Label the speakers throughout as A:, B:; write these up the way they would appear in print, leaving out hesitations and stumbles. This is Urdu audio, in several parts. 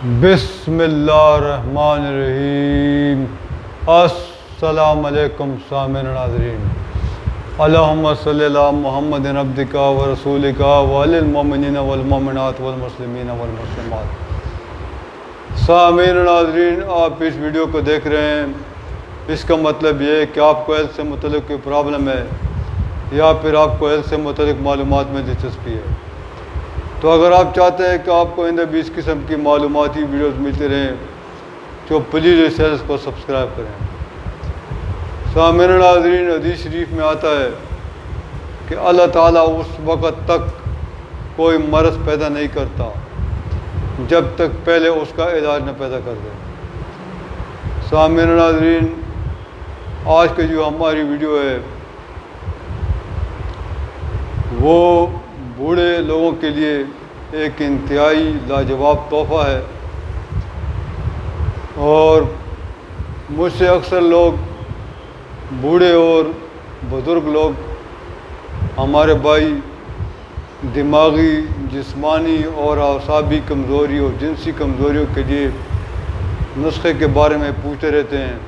A: بسم اللہ الرحمن الرحیم۔ السلام علیکم سامعین ناظرین، اللہم صلی علی محمد عبدک و رسولک وعلی المؤمنین والمؤمنات والمسلمین والمسلمات۔ سامعین ناظرین، آپ اس ویڈیو کو دیکھ رہے ہیں، اس کا مطلب یہ ہے کہ آپ کو ہیلتھ سے متعلق کوئی پرابلم ہے یا پھر آپ کو ہیلتھ سے متعلق معلومات میں دلچسپی ہے۔ تو اگر آپ چاہتے ہیں کہ آپ کو آئندہ بھی اس قسم کی معلوماتی ویڈیوز ملتے رہیں تو پلیز اس چینل کو سبسکرائب کریں۔ سامعین ناظرین، حدیث شریف میں آتا ہے کہ اللہ تعالیٰ اس وقت تک کوئی مرض پیدا نہیں کرتا جب تک پہلے اس کا علاج نہ پیدا کر دے۔ سامعین ناظرین، آج کی جو ہماری ویڈیو ہے وہ بوڑھے لوگوں کے لیے ایک انتہائی لاجواب تحفہ ہے، اور مجھ سے اکثر لوگ، بوڑھے اور بزرگ لوگ، ہمارے بھائی دماغی، جسمانی اور اعصابی کمزوری اور جنسی کمزوریوں کے لیے نسخے کے بارے میں پوچھتے رہتے ہیں۔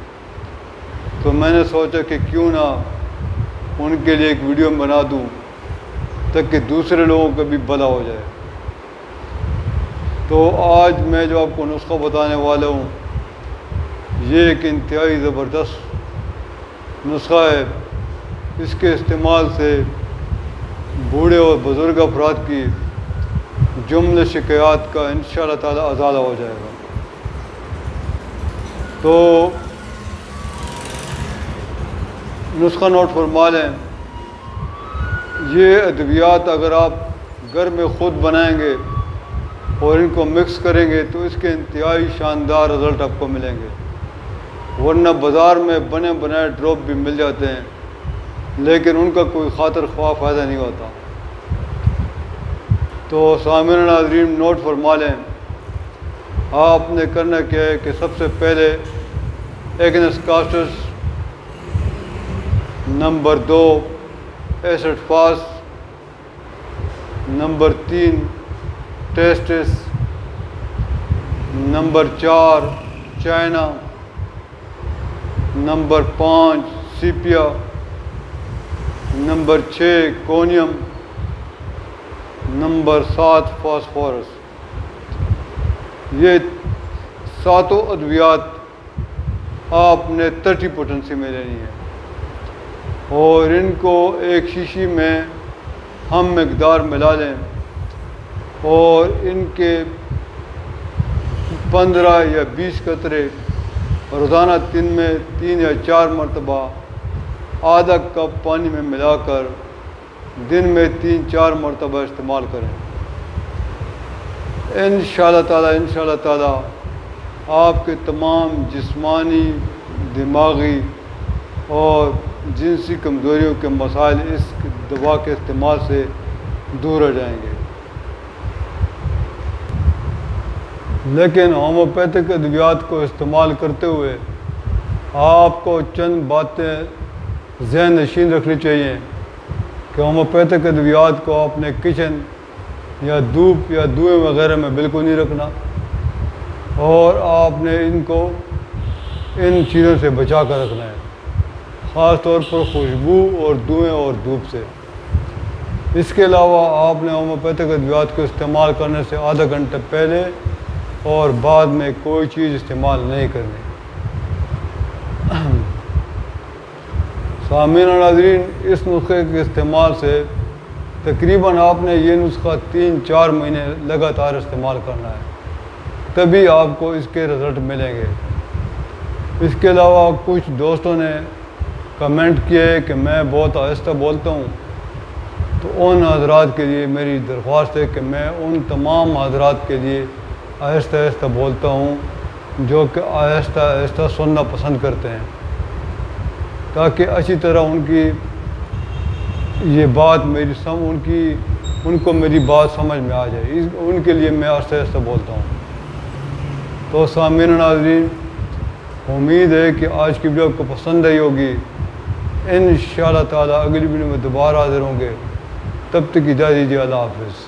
A: تو میں نے سوچا کہ کیوں نہ ان کے لیے ایک ویڈیو بنا دوں تاکہ دوسرے لوگوں کو بھی بھلا ہو جائے۔ تو آج میں جو آپ کو نسخہ بتانے والا ہوں یہ ایک انتہائی زبردست نسخہ ہے۔ اس کے استعمال سے بوڑھے اور بزرگ افراد کی جملہ شکایات کا انشاءاللہ تعالی ازالہ ہو جائے گا۔ تو نسخہ نوٹ فرما لیں، یہ ادویات اگر آپ گھر میں خود بنائیں گے اور ان کو مکس کریں گے تو اس کے انتہائی شاندار رزلٹ آپ کو ملیں گے، ورنہ بازار میں بنے بنائے ڈراپ بھی مل جاتے ہیں لیکن ان کا کوئی خاطر خواہ فائدہ نہیں ہوتا۔ تو سامعین ناظرین نوٹ فرما لیں، آپ نے کرنا کیا ہے کہ سب سے پہلے agnus castus, number 2 acid phos, number 3 testes, number 4 China, number 5 sepia, number 6 conium, number 7 phosphorus. یہ ساتوں ادویات آپ نے 30 پوٹنسی میں لینی ہے، اور ان کو ایک شیشی میں ہم مقدار ملا لیں اور ان کے 15 یا 20 قطرے روزانہ دن میں 3 یا 4 مرتبہ آدھا کپ پانی میں ملا کر دن میں 3-4 مرتبہ استعمال کریں۔ انشاءاللہ تعالی آپ کے تمام جسمانی، دماغی اور جنسی کمزوریوں کے مسائل اس دوا کے استعمال سے دور ہو جائیں گے۔ لیکن ہومیوپیتھک ادویات کو استعمال کرتے ہوئے آپ کو چند باتیں ذہن نشین رکھنی چاہیے کہ ہومیوپیتھک ادویات کو اپنے کچن یا دھوپ یا دھوئیں وغیرہ میں بالکل نہیں رکھنا، اور آپ نے ان کو ان چیزوں سے بچا کر رکھنا ہے، خاص طور پر خوشبو اور دھوئیں اور دھوپ سے۔ اس کے علاوہ آپ نے ہومیوپیتھک ادویات کو استعمال کرنے سے آدھا گھنٹہ پہلے اور بعد میں کوئی چیز استعمال نہیں کرنی۔ سامعین ناظرین، اس نسخے کے استعمال سے تقریباً آپ نے یہ نسخہ 3-4 مہینے لگاتار استعمال کرنا ہے، تبھی آپ کو اس کے رزلٹ ملیں گے۔ اس کے علاوہ کچھ دوستوں نے کمنٹ کیے کہ میں بہت آہستہ بولتا ہوں، تو ان حضرات کے لیے میری درخواست ہے کہ میں ان تمام حضرات کے لیے آہستہ آہستہ بولتا ہوں جو کہ آہستہ آہستہ سننا پسند کرتے ہیں، تاکہ اچھی طرح ان کی یہ بات ان کو میری بات سمجھ میں آ جائے، ان کے لیے میں آہستہ آہستہ بولتا ہوں۔ تو سامعین ناظرین، امید ہے کہ آج کی ویڈیو آپ کو پسند آئی ہوگی۔ انشاءاللہ تعالی اگلی ویڈیو میں دوبارہ حاضر ہوں گے، تب تک اجازت دیجیے، اللہ حافظ۔